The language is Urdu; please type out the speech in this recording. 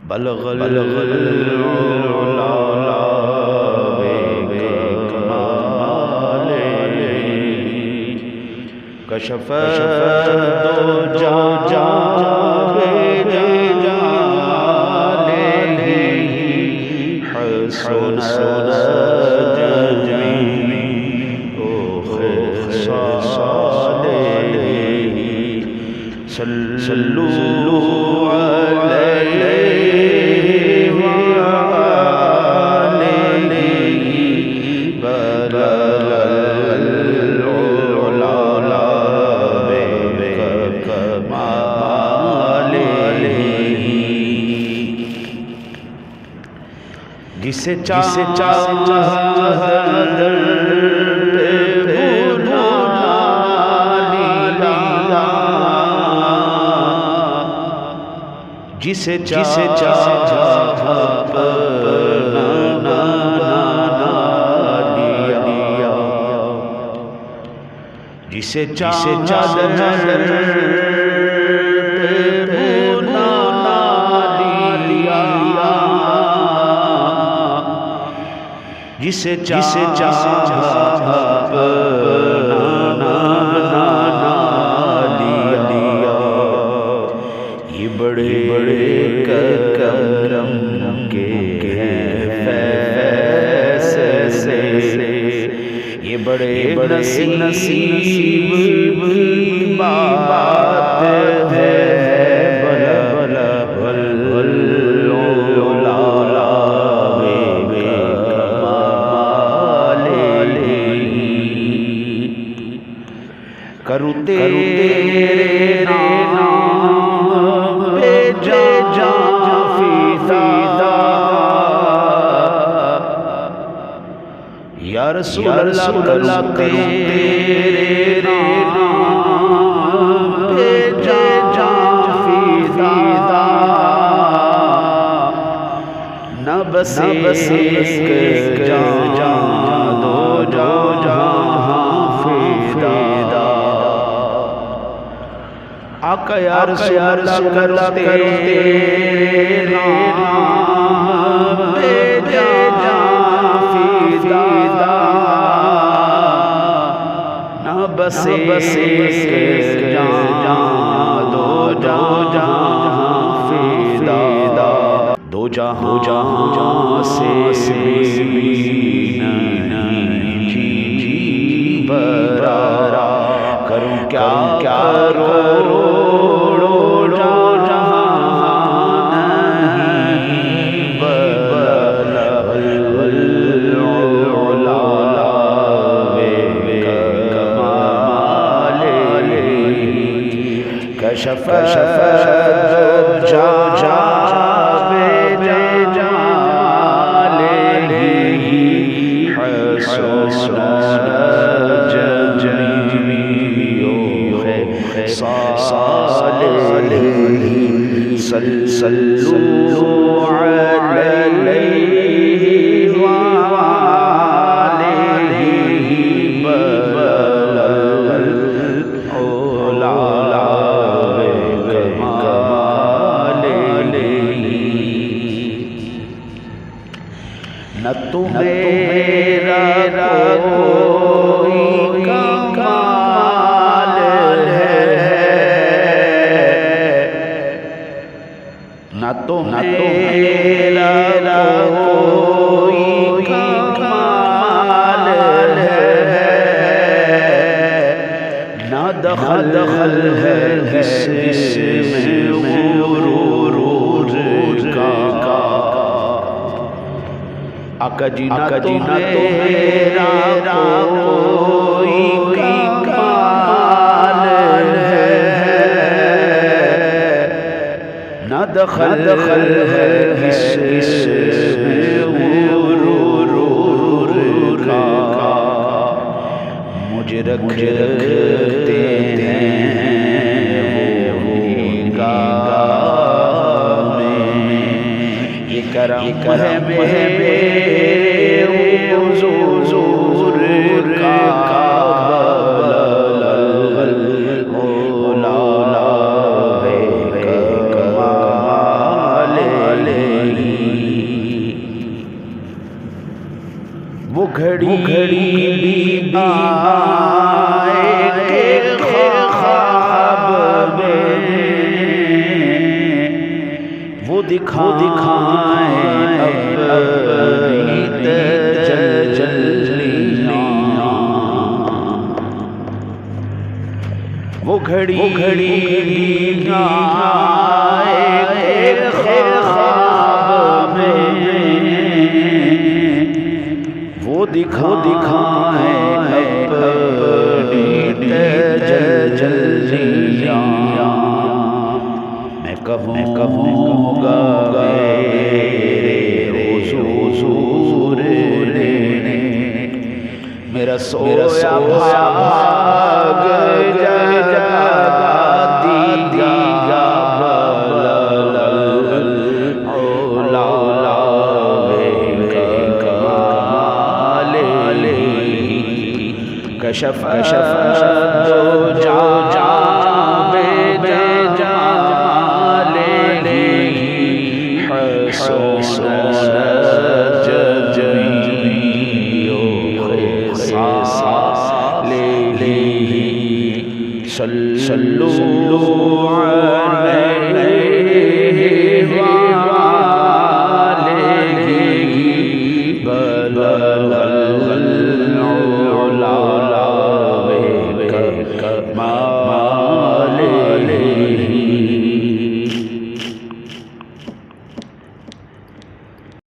بلغ العلا بکمالہ کشف الدجا بجلالہ حسن جمیع خصالہ صلوا علیہ وآلہ بلغ العلا بکمالہ جسے چاہت در پہ بنا لیا جسے چاہت اپنا بنا لیا جسے چاہت در پہ بنا لیا جسے چاہت اپنا بنا لیا یہ بڑے کرم کے فیصلے یہ بڑے نصیب کی بات ہے کروں تیرے نام پہ جان فدا یا رسول اللہ کروں تیرے نام پہ جان فدا نہ بس ایک جان دو جہاں فدا آقا یا رسول اللہ کروں تیرے نام پہ جان فدا نہ بس ایک جان دو جہاں فدا دو جہاں سے بھی نہیں جی برارا کروں کیا کروڑوں جہاں نہیں بلغ العلا بکمالہ کشف الدجا بجلالہ حسن صلوا علیہ وآلہ بلغ العلا بکمالہ نہ تمہارا کوئی کمال ہے نہ تمہارا کوئی کمال ہے نہ دخل ہے اس میں غرور کا آقا جی نہ تمہارا کوئی کمال ہے نہ دخل ہے اس میں غرور کا مجھے رکھتے ہیں وہ گاہ میں یہ کرم ہے میرے حضور کا العلا بکمالہ گھڑی بھی آئے کہ خواب میں وہ دکھائیں اپنی تجلیاں، وہ گھڑی بھی آئے کہ خواب میں وہ دکھائیں اپنی تجلیاں۔ میں کہوں گا میرے حضور نے میرا سویا بھاگ جگا دیا، کشف صلو علیہ